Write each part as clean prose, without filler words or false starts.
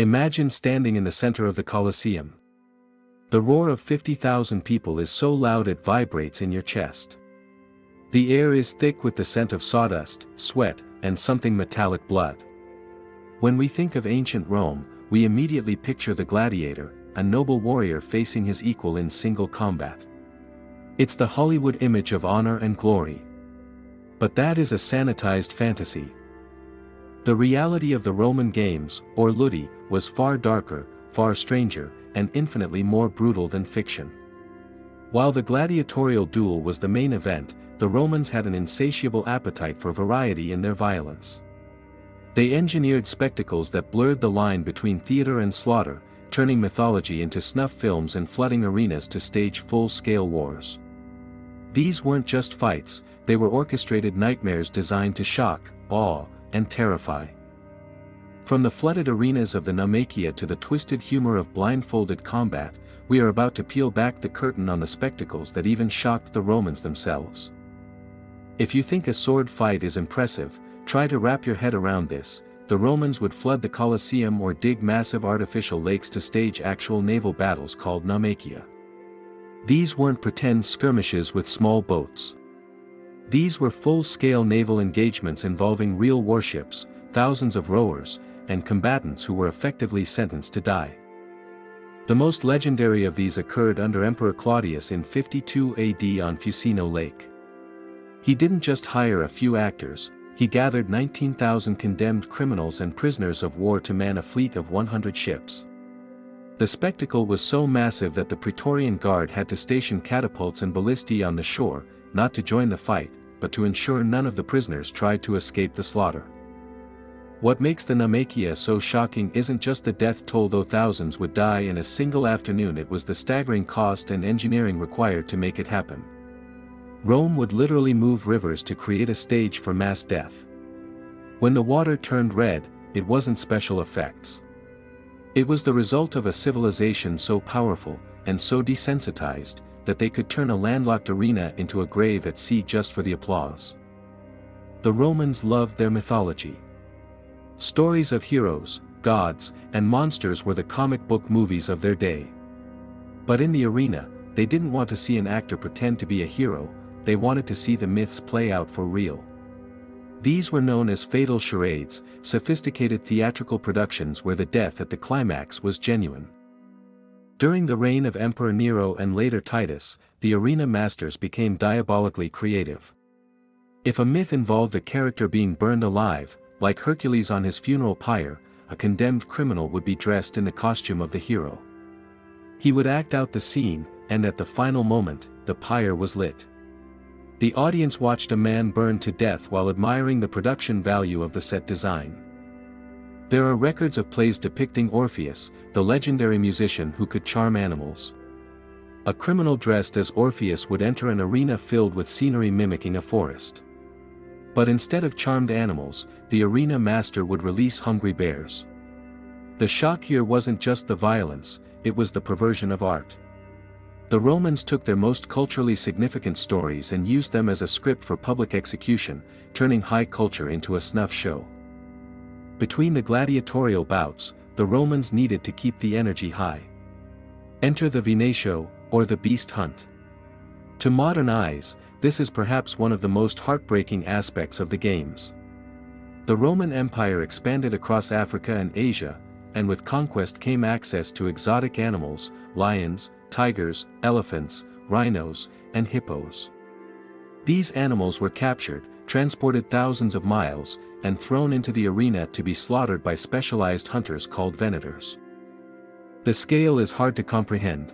Imagine standing in the center of the Colosseum. The roar of 50,000 people is so loud it vibrates in your chest. The air is thick with the scent of sawdust, sweat, and something metallic blood. When we think of ancient Rome, we immediately picture the gladiator, a noble warrior facing his equal in single combat. It's the Hollywood image of honor and glory. But that is a sanitized fantasy. The reality of the Roman games, or ludi, was far darker, far stranger, and infinitely more brutal than fiction. While the gladiatorial duel was the main event, the Romans had an insatiable appetite for variety in their violence. They engineered spectacles that blurred the line between theater and slaughter, turning mythology into snuff films and flooding arenas to stage full-scale wars. These weren't just fights, they were orchestrated nightmares designed to shock, awe, and terrify. From the flooded arenas of the Naumachia to the twisted humor of blindfolded combat, we are about to peel back the curtain on the spectacles that even shocked the Romans themselves. If you think a sword fight is impressive, try to wrap your head around this. The Romans would flood the Colosseum or dig massive artificial lakes to stage actual naval battles called naumachia. These weren't pretend skirmishes with small boats. These were full-scale naval engagements involving real warships, thousands of rowers, and combatants who were effectively sentenced to die. The most legendary of these occurred under Emperor Claudius in 52 AD on Fucino Lake. He didn't just hire a few actors, he gathered 19,000 condemned criminals and prisoners of war to man a fleet of 100 ships. The spectacle was so massive that the Praetorian Guard had to station catapults and ballistae on the shore, not to join the fight, but to ensure none of the prisoners tried to escape the slaughter. What makes the naumachia so shocking isn't just the death toll, though thousands would die in a single afternoon. It was the staggering cost and engineering required to make it happen. Rome would literally move rivers to create a stage for mass death. When the water turned red, it wasn't special effects. It was the result of a civilization so powerful, and so desensitized, that they could turn a landlocked arena into a grave at sea just for the applause. The Romans loved their mythology. Stories of heroes, gods, and monsters were the comic book movies of their day. But in the arena, they didn't want to see an actor pretend to be a hero, they wanted to see the myths play out for real. These were known as fatal charades, sophisticated theatrical productions where the death at the climax was genuine. During the reign of Emperor Nero and later Titus, the arena masters became diabolically creative. If a myth involved a character being burned alive, like Hercules on his funeral pyre, a condemned criminal would be dressed in the costume of the hero. He would act out the scene, and at the final moment, the pyre was lit. The audience watched a man burn to death while admiring the production value of the set design. There are records of plays depicting Orpheus, the legendary musician who could charm animals. A criminal dressed as Orpheus would enter an arena filled with scenery mimicking a forest. But instead of charmed animals, the arena master would release hungry bears. The shock here wasn't just the violence, it was the perversion of art. The Romans took their most culturally significant stories and used them as a script for public execution, turning high culture into a snuff show. Between the gladiatorial bouts, the Romans needed to keep the energy high. Enter the venatio, or the beast hunt. To modern eyes, this is perhaps one of the most heartbreaking aspects of the games. The Roman Empire expanded across Africa and Asia, and with conquest came access to exotic animals, lions, tigers, elephants, rhinos, and hippos. These animals were captured, transported thousands of miles, and thrown into the arena to be slaughtered by specialized hunters called venators. The scale is hard to comprehend.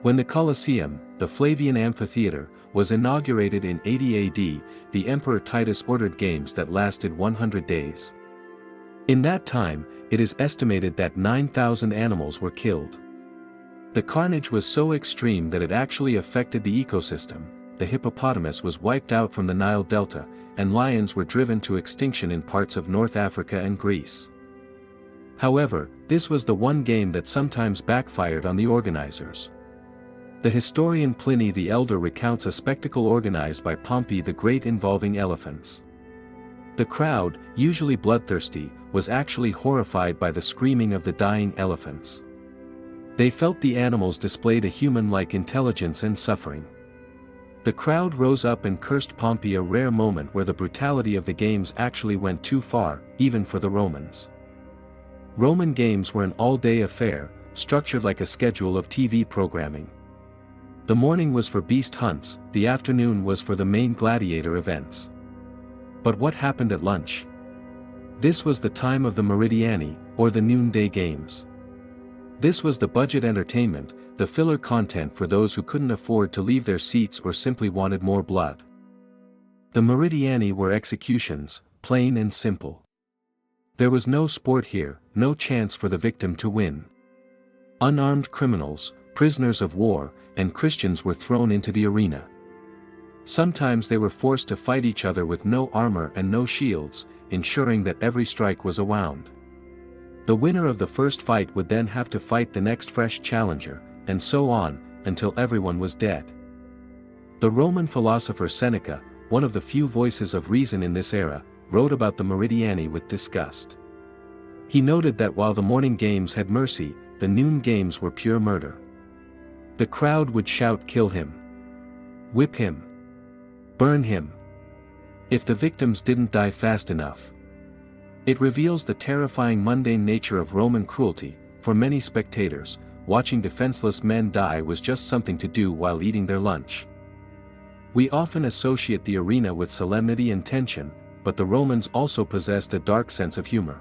When the Colosseum, the Flavian amphitheater, was inaugurated in 80 AD, the Emperor Titus ordered games that lasted 100 days. In that time, it is estimated that 9,000 animals were killed. The carnage was so extreme that it actually affected the ecosystem. The hippopotamus was wiped out from the Nile Delta, and lions were driven to extinction in parts of North Africa and Greece. However, this was the one game that sometimes backfired on the organizers. The historian Pliny the Elder recounts a spectacle organized by Pompey the Great involving elephants. The crowd, usually bloodthirsty, was actually horrified by the screaming of the dying elephants. They felt the animals displayed a human-like intelligence and suffering. The crowd rose up and cursed Pompey, a rare moment where the brutality of the games actually went too far, even for the Romans. Roman games were an all-day affair, structured like a schedule of TV programming. The morning was for beast hunts, the afternoon was for the main gladiator events. But what happened at lunch? This was the time of the meridiani, or the noonday games. This was the budget entertainment, the filler content for those who couldn't afford to leave their seats or simply wanted more blood. The meridiani were executions, plain and simple. There was no sport here, no chance for the victim to win. Unarmed criminals, prisoners of war, and Christians were thrown into the arena. Sometimes they were forced to fight each other with no armor and no shields, ensuring that every strike was a wound. The winner of the first fight would then have to fight the next fresh challenger, and so on, until everyone was dead. The Roman philosopher Seneca, one of the few voices of reason in this era, wrote about the meridiani with disgust. He noted that while the morning games had mercy, the noon games were pure murder. The crowd would shout, "Kill him! Whip him! Burn him!" if the victims didn't die fast enough. It reveals the terrifying mundane nature of Roman cruelty. For many spectators, watching defenseless men die was just something to do while eating their lunch. We often associate the arena with solemnity and tension, but the Romans also possessed a dark sense of humor.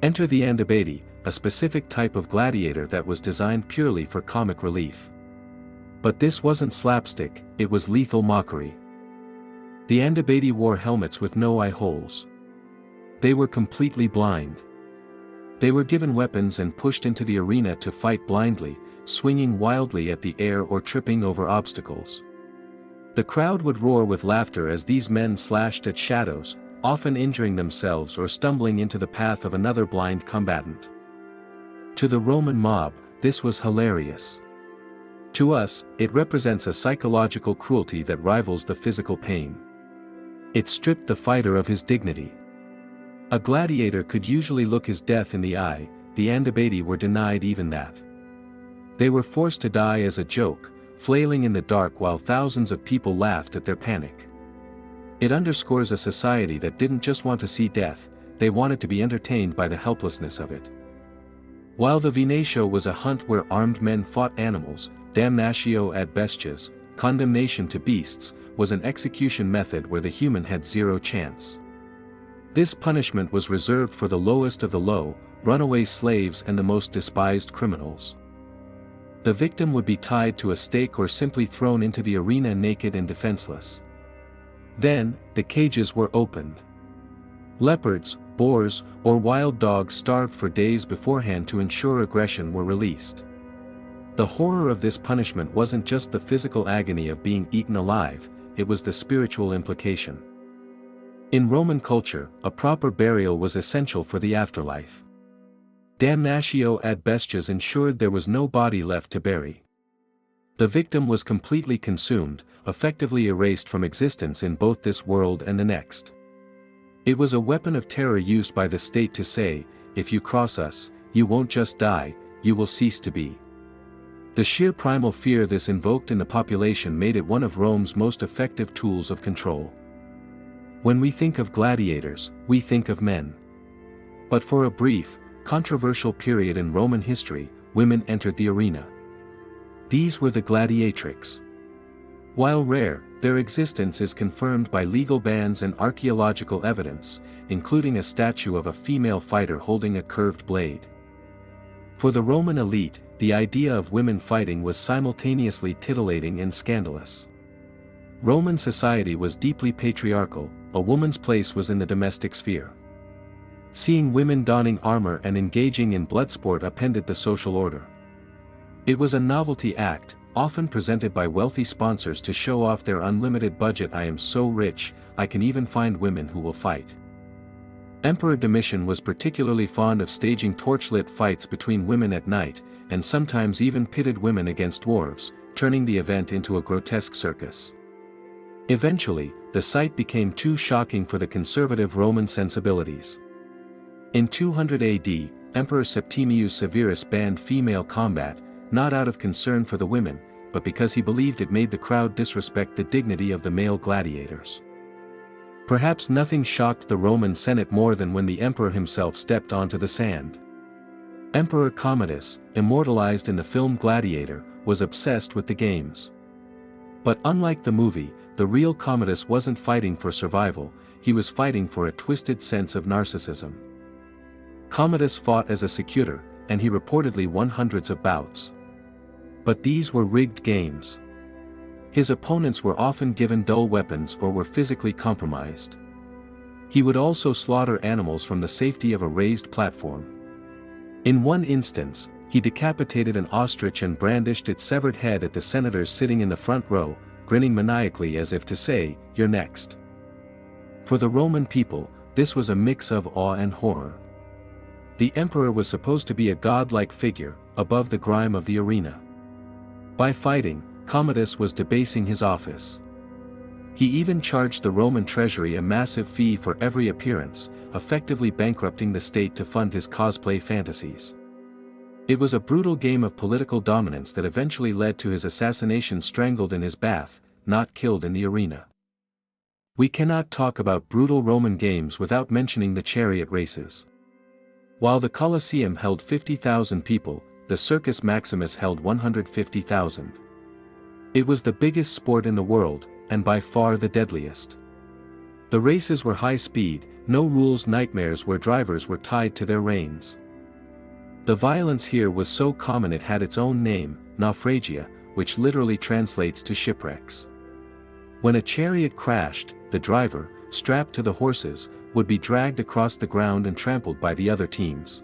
Enter the andebadi, a specific type of gladiator that was designed purely for comic relief. But this wasn't slapstick, it was lethal mockery. The andebadi wore helmets with no eye holes. They were completely blind. They were given weapons and pushed into the arena to fight blindly, swinging wildly at the air or tripping over obstacles. The crowd would roar with laughter as these men slashed at shadows, often injuring themselves or stumbling into the path of another blind combatant. To the Roman mob, this was hilarious. To us, it represents a psychological cruelty that rivals the physical pain. It stripped the fighter of his dignity. A gladiator could usually look his death in the eye, the andebadi were denied even that. They were forced to die as a joke, flailing in the dark while thousands of people laughed at their panic. It underscores a society that didn't just want to see death, they wanted to be entertained by the helplessness of it. While the venatio was a hunt where armed men fought animals, damnatio ad bestias, condemnation to beasts, was an execution method where the human had zero chance. This punishment was reserved for the lowest of the low, runaway slaves and the most despised criminals. The victim would be tied to a stake or simply thrown into the arena naked and defenseless. Then, the cages were opened. Leopards, boars, or wild dogs starved for days beforehand to ensure aggression were released. The horror of this punishment wasn't just the physical agony of being eaten alive, it was the spiritual implication. In Roman culture, a proper burial was essential for the afterlife. Damnatio ad bestias ensured there was no body left to bury. The victim was completely consumed, effectively erased from existence in both this world and the next. It was a weapon of terror used by the state to say, if you cross us, you won't just die, you will cease to be. The sheer primal fear this invoked in the population made it one of Rome's most effective tools of control. When we think of gladiators, we think of men. But for a brief, controversial period in Roman history, women entered the arena. These were the gladiatrix. While rare, their existence is confirmed by legal bans and archaeological evidence, including a statue of a female fighter holding a curved blade. For the Roman elite, the idea of women fighting was simultaneously titillating and scandalous. Roman society was deeply patriarchal, a woman's place was in the domestic sphere. Seeing women donning armor and engaging in blood sport upended the social order. It was a novelty act, often presented by wealthy sponsors to show off their unlimited budget. I am so rich, I can even find women who will fight. Emperor Domitian was particularly fond of staging torchlit fights between women at night, and sometimes even pitted women against dwarves, turning the event into a grotesque circus. Eventually, the sight became too shocking for the conservative Roman sensibilities. In 200 AD, Emperor Septimius Severus banned female combat, not out of concern for the women, but because he believed it made the crowd disrespect the dignity of the male gladiators. Perhaps nothing shocked the Roman Senate more than when the emperor himself stepped onto the sand. Emperor Commodus, immortalized in the film Gladiator, was obsessed with the games. But unlike the movie, the real Commodus wasn't fighting for survival, he was fighting for a twisted sense of narcissism. Commodus fought as a secutor, and he reportedly won hundreds of bouts. But these were rigged games. His opponents were often given dull weapons or were physically compromised. He would also slaughter animals from the safety of a raised platform. In one instance, he decapitated an ostrich and brandished its severed head at the senators sitting in the front row, grinning maniacally as if to say, "You're next." For the Roman people, this was a mix of awe and horror. The emperor was supposed to be a godlike figure, above the grime of the arena. By fighting, Commodus was debasing his office. He even charged the Roman treasury a massive fee for every appearance, effectively bankrupting the state to fund his cosplay fantasies. It was a brutal game of political dominance that eventually led to his assassination, strangled in his bath, not killed in the arena. We cannot talk about brutal Roman games without mentioning the chariot races. While the Colosseum held 50,000 people, the Circus Maximus held 150,000. It was the biggest sport in the world, and by far the deadliest. The races were high-speed, no-rules nightmares where drivers were tied to their reins. The violence here was so common it had its own name, naufragia, which literally translates to shipwrecks. When a chariot crashed, the driver, strapped to the horses, would be dragged across the ground and trampled by the other teams.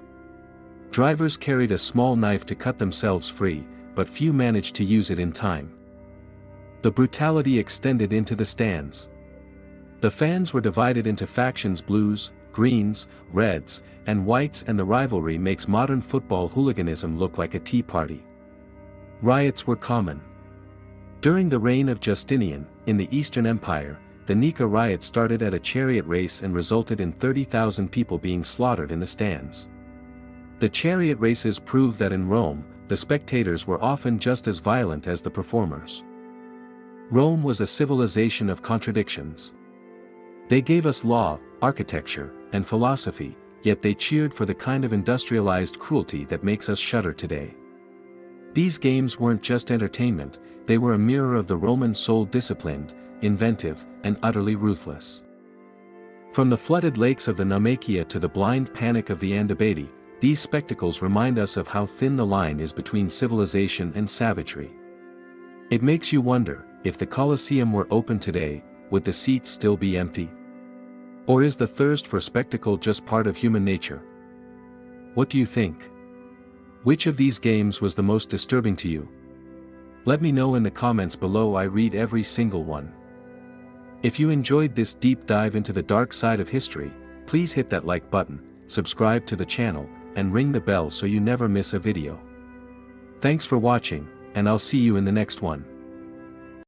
Drivers carried a small knife to cut themselves free, but few managed to use it in time. The brutality extended into the stands. The fans were divided into factions: blues, greens, reds, and whites, and the rivalry makes modern football hooliganism look like a tea party. Riots were common. During the reign of Justinian, in the Eastern Empire, the Nika riot started at a chariot race and resulted in 30,000 people being slaughtered in the stands. The chariot races proved that in Rome, the spectators were often just as violent as the performers. Rome was a civilization of contradictions. They gave us law, architecture, and philosophy, yet they cheered for the kind of industrialized cruelty that makes us shudder today. These games weren't just entertainment, they were a mirror of the Roman soul, disciplined, inventive, and utterly ruthless. From the flooded lakes of the Naumachia to the blind panic of the Andabadi, these spectacles remind us of how thin the line is between civilization and savagery. It makes you wonder, if the Colosseum were open today, would the seats still be empty? Or is the thirst for spectacle just part of human nature? What do you think? Which of these games was the most disturbing to you? Let me know in the comments below. I read every single one. If you enjoyed this deep dive into the dark side of history, please hit that like button, subscribe to the channel, and ring the bell so you never miss a video. Thanks for watching, and I'll see you in the next one.